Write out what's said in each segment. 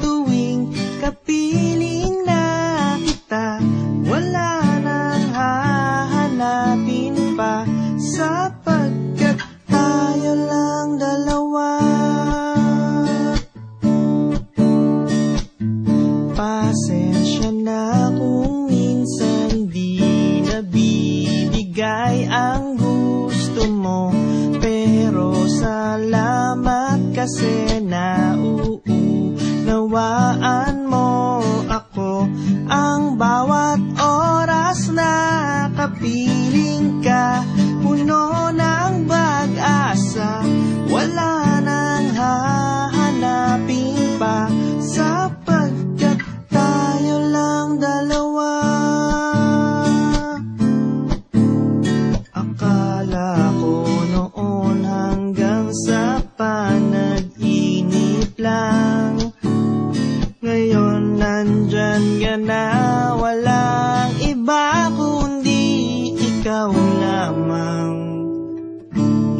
tuwing kapiling na kita, wala nang hahanapin pa, sapagkat tayo lang dalawa. Pasensya na kung minsan di nabibigay ang gusto mo, pero salamat kasi nauunawaan mo ako. Ang bawat oras na kapiling ka, puno ng pag-asa, wala nang hahanapin pa, sapagkat tayo lang dalawa. Akala ko noon hanggang sa panaginip lang, ngayon nandyan ka na, walang iba kundi ikaw lamang.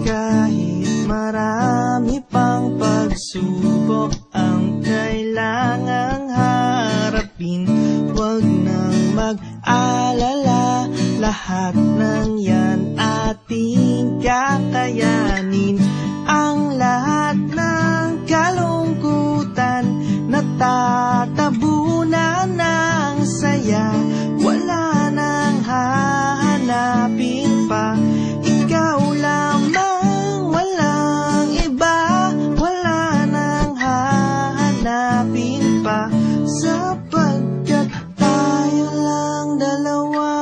Kahit marami pang pagsubok ang kailangang harapin, huwag nang mag-alala, lahat ng yan ating kakayanin. Ang lahat ng kalungkutan natatabunan ng saya, wala nang hahanapin pa, ikaw lamang, walang iba, wala nang hahanapin pa, sapagkat tayo lang dalawa.